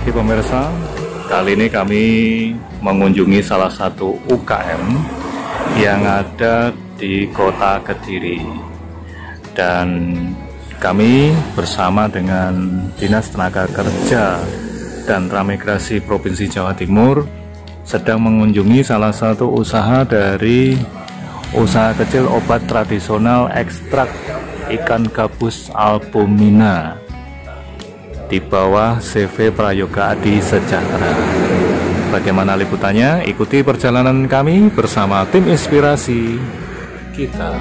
pagi pemirsa. Kali ini kami mengunjungi salah satu UKM yang ada di Kota Kediri. Dan kami bersama dengan Dinas Tenaga Kerja dan Transmigrasi Provinsi Jawa Timur sedang mengunjungi salah satu usaha dari usaha kecil obat tradisional ekstrak ikan gabus albumina di bawah CV Prayoga Adi Sejahtera. Bagaimana liputannya? Ikuti perjalanan kami bersama tim inspirasi kita.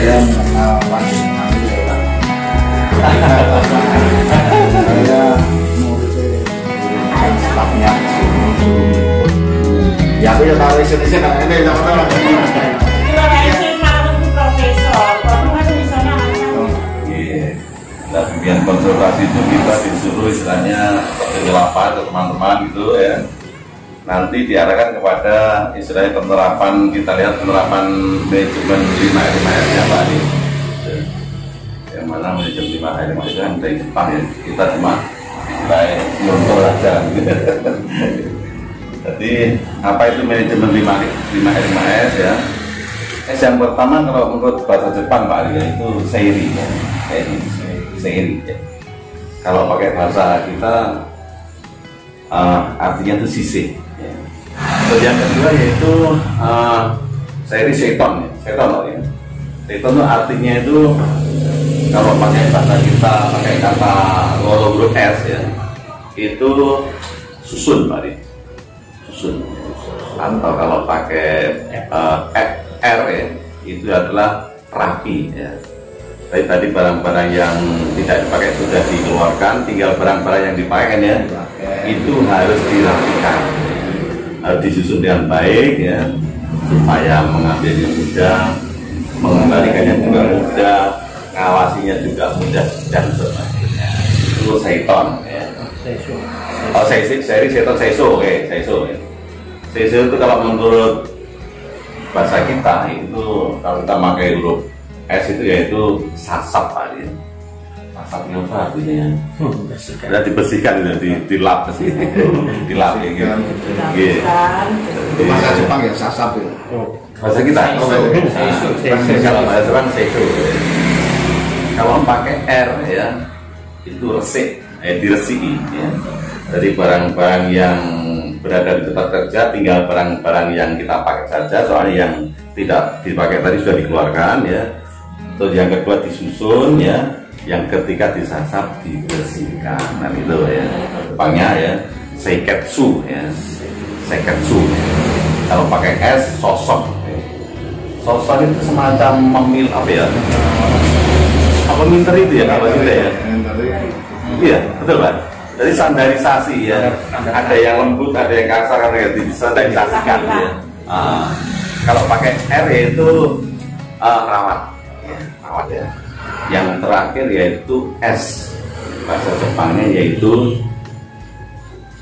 Saya mengenal Pak saya muridnya stafnya ya aku ya tahu Indonesia nggak ada yang tahu lah nah, kemudian konsultasi itu kita disuruh istilahnya seperti lapar ke teman-teman gitu ya, nanti diarahkan kepada istilahnya penerapan, kita lihat penerapan manajemen 5R nya Pak Adi, yang mana manajemen 5R itu kan dari Jepang ya, kita cuma istilahnya nonton aja gitu. Jadi apa itu manajemen 5R ya? Yang pertama kalau menurut bahasa Jepang Pak Adi itu seiri ya, seiri ya. Kalau pakai bahasa kita artinya itu sisih. Yang kedua yaitu seri seton ya, seton ya. Seton itu artinya itu kalau pakai bahasa kita pakai kata loro huruf S ya, itu susun Pak Adi, susun. Atau kalau pakai R ya, itu adalah rapi ya. Tadi barang-barang yang tidak dipakai sudah dikeluarkan, tinggal barang-barang yang dipakai ya, itu harus dirapikan, harus disusun dengan baik ya, supaya mengambilnya mudah, mengembalikannya juga mudah, ngawasinya juga mudah dan sebagainya. Itu seton ya. Oh seri seton seiso, oke seiso ya. Seiso itu kalau menurut bahasa kita itu kalau kita pakai huruf S itu yaitu sasap Pak ya. Sasapnya apa artinya? Sudah dibersihkan itu, dilap sih, dilap ya gitu. Itu bahasa Jepang ya, sasap ya. Bahasa kita. Kalau bahasa Jepang seiso. Kalau pakai R ya, itu resik, diresiki ya. Dari barang-barang yang berada di tempat kerja, tinggal barang-barang yang kita pakai saja, soalnya yang tidak dipakai tadi sudah dikeluarkan ya. Terus yang kedua disusun ya, yang ketiga disasap, dibersihkan. Nah itu ya, Jepangnya ya, seiketsu ya, seiketsu. Kalau pakai S, sosok. Sosok itu semacam memil apa ya? Apa minter itu ya kalau tidak ya? Iya betul Pak. Jadi standarisasi ya, ada yang lembut, ada yang kasar, ada yang distandarisasikan ya. Kalau pakai R itu rawat, ya, rawat ya. Yang terakhir yaitu S, bahasa Jepangnya yaitu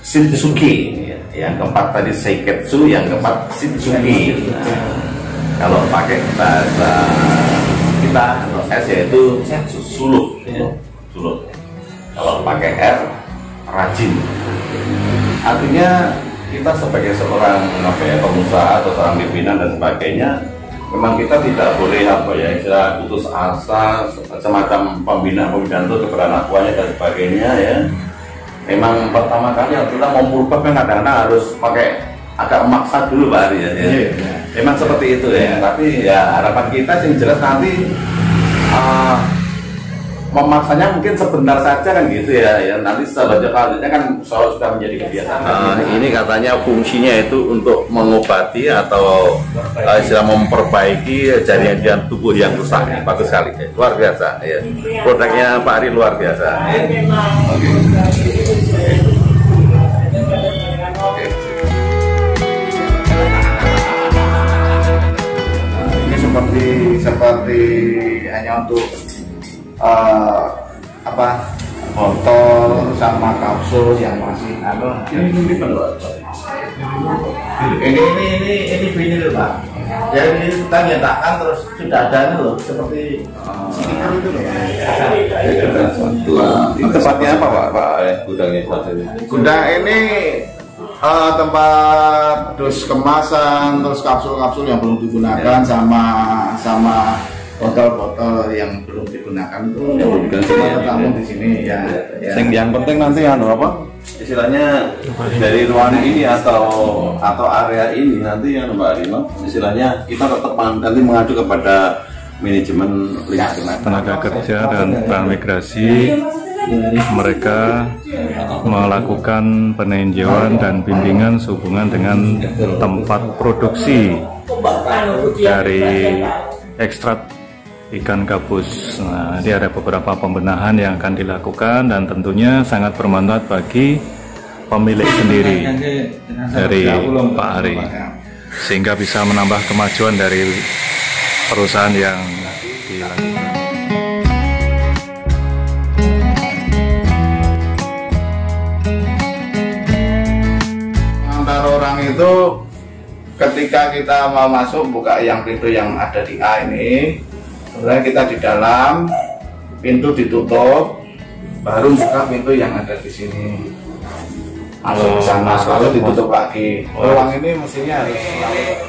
Shitsuki ya. Yang keempat tadi Seiketsu, yang keempat Shitsuki. Kalau pakai bahasa kita atau S yaitu suluk ya. Suluk. Kalau pakai R, rajin. Artinya kita sebagai seorang pengusaha atau seorang pimpinan dan sebagainya, memang kita tidak boleh istilah putus asa, semacam pembinaan itu kepada anak buahnya dan sebagainya ya. Memang pertama kali kita mau merubah kan kadang-kadang harus pakai agak memaksa dulu Pak Ari ya. Memang seperti itu ya. Tapi ya harapan kita sih jelas nanti memaksanya mungkin sebentar saja kan gitu ya, nanti selanjutnya kan sudah menjadi kebiasaan. Ini katanya fungsinya itu untuk mengobati atau istilah memperbaiki jaringan tubuh yang rusak. Bagus sekali ya. Luar biasa ya. Produknya Pak Ari luar biasa ya. Ini seperti seperti hanya untuk botol sama kapsul yang masih ini vinil Pak. Ya ini kita nyatakan terus sudah ada loh seperti stiker itu loh. Tempatnya apa Pak gudangnya saat ini? Gudang ini tempat dus kemasan, terus kapsul-kapsul yang belum digunakan sama botol-botol yang belum digunakan itu tertampung di sini ya. Yang penting nanti istilahnya dari ruangan ini atau area ini nanti Mbak Arima, istilahnya kita tetap nanti mengadu kepada manajemen lingkungan tenaga kerja dan transmigrasi. Mereka melakukan peninjauan dan bimbingan sehubungan dengan tempat produksi dari ekstrak ikan gabus. Nah, ini ada beberapa pembenahan yang akan dilakukan dan tentunya sangat bermanfaat bagi pemilik sendiri dari Pak Ari, sehingga bisa menambah kemajuan dari perusahaan yang dilakukan. Antar orang itu ketika kita mau masuk buka yang pintu yang ada di A ini, sebenarnya kita di dalam, pintu ditutup, baru buka pintu yang ada di sini. Masuk ke sana, lalu ditutup lagi. Ruang ini mestinya harus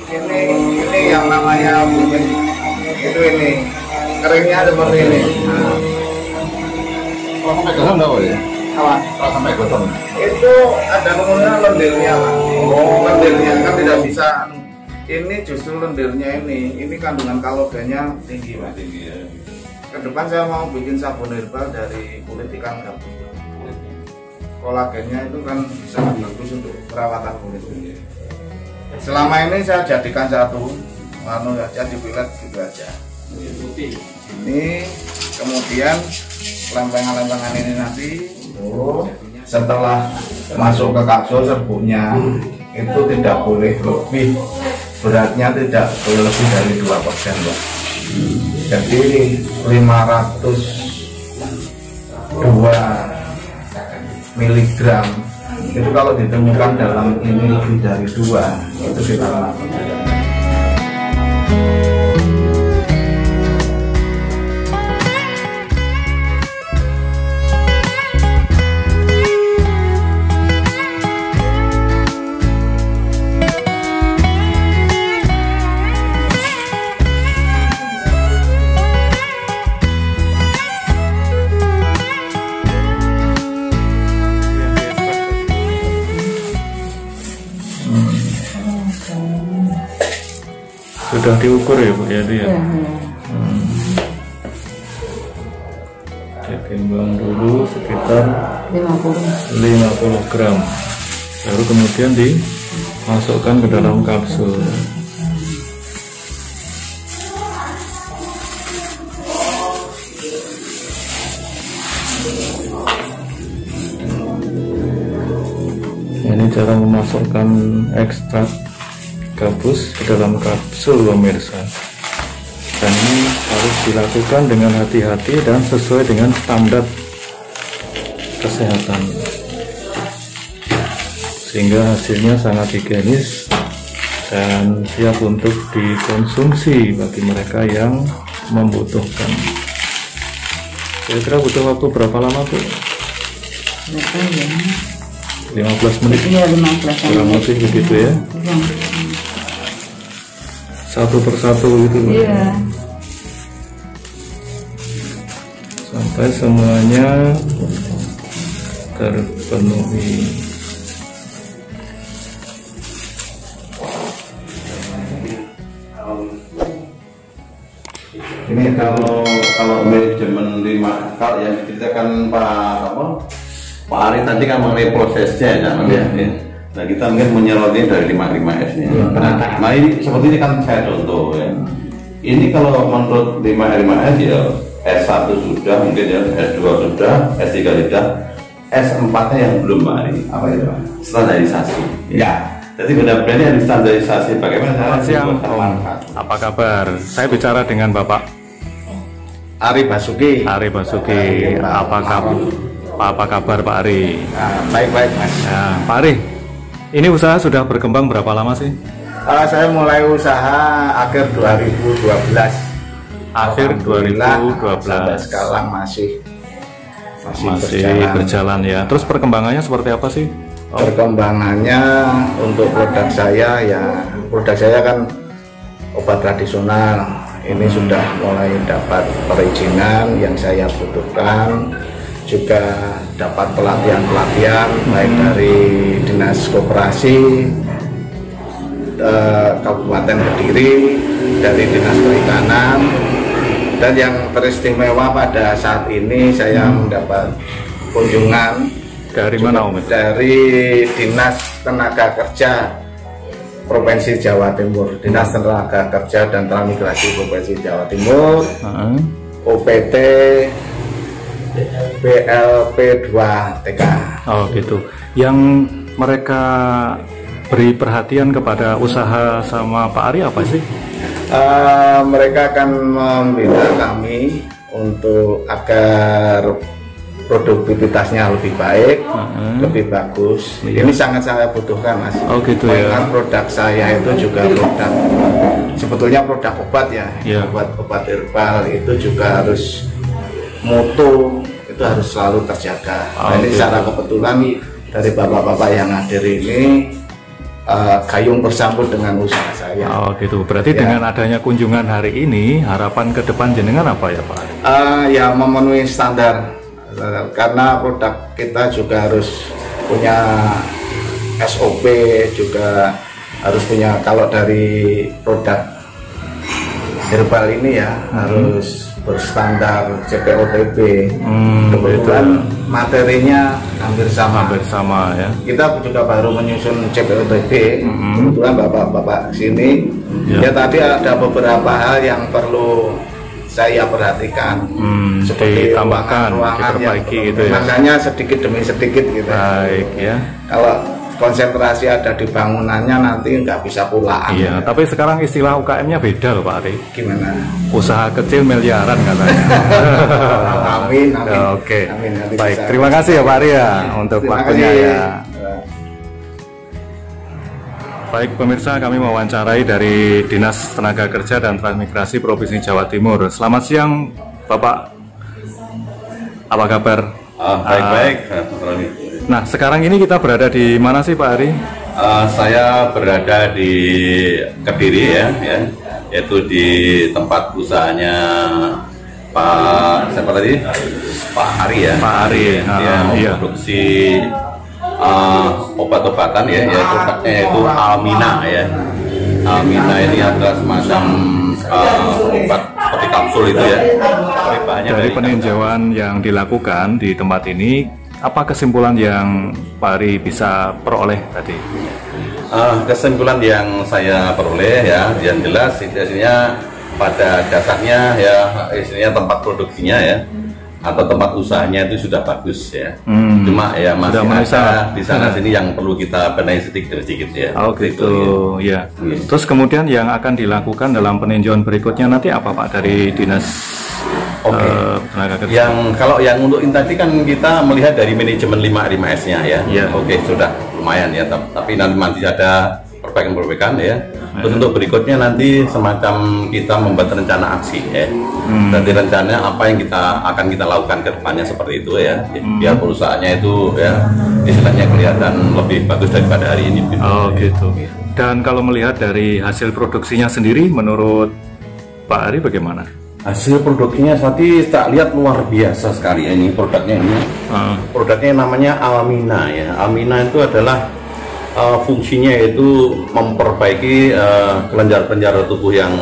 ini yang namanya mungkin itu ini keringnya seperti ini. Kalau sampai gosong nggak boleh? Kalau sampai gosong itu ada kemungkinan lendirnya Pak. Lendirnya kan tidak bisa. Ini justru lendirnya ini kandungan kalogennya tinggi Pak. Tinggi ya. Ke depan saya mau bikin sabun herbal dari kulit ikan gabus. Kolagennya itu kan bisa bagus untuk perawatan kulit. Selama ini saya jadikan satu, aja dipilet gitu aja. Ini kemudian lempengan-lempengan ini nanti setelah masuk ke kapsul serbuknya itu tidak boleh lebih, beratnya tidak boleh lebih dari 2%, Pak. Jadi 502 miligram itu kalau ditemukan dalam ini lebih dari 2 itu kita lakukan. Sudah diukur ya Bu ya itu ya? Ditimbang dulu sekitar 50 gram, baru kemudian dimasukkan ke dalam kapsul. Ini cara memasukkan ekstrak gabus ke dalam kapsul pemirsa, dan ini harus dilakukan dengan hati-hati dan sesuai dengan standar kesehatan sehingga hasilnya sangat higienis dan siap untuk dikonsumsi bagi mereka yang membutuhkan. Kira-kira butuh waktu berapa lama Bu? 15 menit? Iya, 15 kurang lebih begitu ya? Satu persatu gitu loh. Iya. Sampai semuanya terpenuhi. Ini kalau manajemen kalau yang diceritakan Pak Ari tadi kan mengenai prosesnya ya. Nah kita mungkin menyelotnya dari 55S nya. Nah ini seperti ini kan saya contoh ya. Ini kalau menurut 55S ya S1 sudah, mungkin ya S2 sudah, S3 sudah, S4 nya yang belum Pak Ari. Apa itu Pak? Standarisasi. Ya, Jadi benar-benar ini harus standarisasi bagaimana cara siang Om, apa kabar? Saya bicara dengan Bapak Ari Basuki. Ari Basuki, apa kabar Pak Ari? Baik-baik Mas. Nah, Pak Ari, ini usaha sudah berkembang berapa lama sih? Saya mulai usaha akhir 2012. Akhir 2012 sampai sekarang masih berjalan ya. Terus perkembangannya seperti apa sih? Perkembangannya untuk produk saya kan obat tradisional. Ini sudah mulai dapat perizinan yang saya butuhkan, juga dapat pelatihan baik dari Dinas Koperasi Kabupaten Kediri, dari Dinas Perikanan, dan yang teristimewa pada saat ini saya mendapat kunjungan dari mana Om? Dari Dinas Tenaga Kerja Provinsi Jawa Timur, Dinas Tenaga Kerja dan Transmigrasi Provinsi Jawa Timur, OPT BLP2TK. Oh gitu. Yang mereka beri perhatian kepada usaha sama Pak Ari apa sih? Mereka akan membina kami untuk agar produktivitasnya lebih baik, lebih bagus. Ini sangat saya butuhkan Mas. Oh gitu ya. Produk saya itu juga sebetulnya produk obat ya. Obat herbal itu juga harus mutu, itu harus selalu terjaga. Ini secara kebetulan dari bapak-bapak yang hadir ini gayung bersambut dengan usaha saya. Oh gitu. Berarti dengan adanya kunjungan hari ini, harapan ke depan jenengan apa ya Pak Ari? Ya memenuhi standar. Karena produk kita juga harus punya SOP, juga harus punya, kalau dari produk herbal ini ya harus berstandar CPOTB. Kebetulan materinya hampir sama ya. Kita juga baru menyusun CPOTB. Kebetulan bapak-bapak sini ya tadi ada beberapa hal yang perlu saya perhatikan, seperti ditambahkan, diperbaiki gitu ya. Makanya sedikit demi sedikit gitu. Baik ya. Kalau konsentrasi ada di bangunannya nanti nggak bisa pulang. Iya, gitu. Tapi sekarang istilah UKM-nya beda loh Pak Ari. Gimana? Usaha kecil miliaran katanya. Amin. Oke. Amin. Baik, terima kasih ya Pak Ari ya untuk waktunya ya. Baik pemirsa, kami mewawancarai dari Dinas Tenaga Kerja dan Transmigrasi Provinsi Jawa Timur. Selamat siang Bapak, apa kabar? Baik-baik. Nah sekarang ini kita berada di mana sih Pak Ari? Saya berada di Kediri ya, yaitu di tempat usahanya Pak siapa tadi? Pak Ari ya. Pak Ari. Dia produksi obat-obatan ya, yaitu Almina ya. Almina ini adalah semacam obat seperti kapsul itu ya. Dari peninjauan yang dilakukan di tempat ini, apa kesimpulan yang Pak Ari bisa peroleh tadi? Kesimpulan yang saya peroleh ya, yang jelas isinya pada dasarnya ya, isinya tempat produksinya ya, atau tempat usahanya itu sudah bagus ya. Cuma ya masih ada di sana sini yang perlu kita benahi sedikit ya. Oh gitu ya. Terus kemudian yang akan dilakukan dalam peninjauan berikutnya nanti apa Pak dari Dinas Tenaga Kerja? Yang kalau yang untuk tadi kan kita melihat dari manajemen 5S-nya ya. Oke, sudah lumayan ya. Tapi nanti ada perbaikan ya. Terus untuk berikutnya nanti semacam kita membuat rencana aksi ya. Nanti rencananya apa yang akan kita lakukan ke depannya seperti itu ya. Biar perusahaannya itu ya istilahnya kelihatan lebih bagus daripada hari ini. Oh gitu. Dan kalau melihat dari hasil produksinya sendiri, menurut Pak Ari bagaimana? Hasil produksinya tadi tak lihat luar biasa sekali ya, ini produknya ini. Produknya namanya Almina ya. Almina itu adalah fungsinya itu memperbaiki kelenjar-kelenjar tubuh yang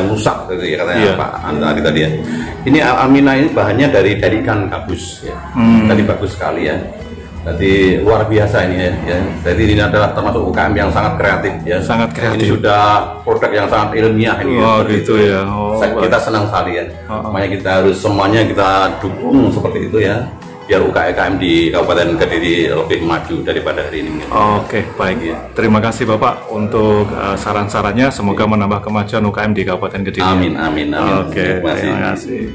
rusak gitu ya, katanya Pak Andari tadi ya. Ini Almina ini bahannya dari ikan gabus ya. Tadi bagus sekali ya. Jadi luar biasa ini ya. Jadi ini adalah termasuk UKM yang sangat kreatif ya. Sangat kreatif. Ini sudah produk yang sangat ilmiah ini. Oh ya, gitu ya. Kita senang sekali ya. Makanya kita harus semuanya kita dukung seperti itu ya. biar UKM di Kabupaten Kediri lebih maju daripada hari ini. Oke, baik. Ya. Terima kasih Bapak untuk saran-sarannya. Semoga menambah kemajuan UKM di Kabupaten Kediri. Amin, amin, amin. Oke, terima kasih.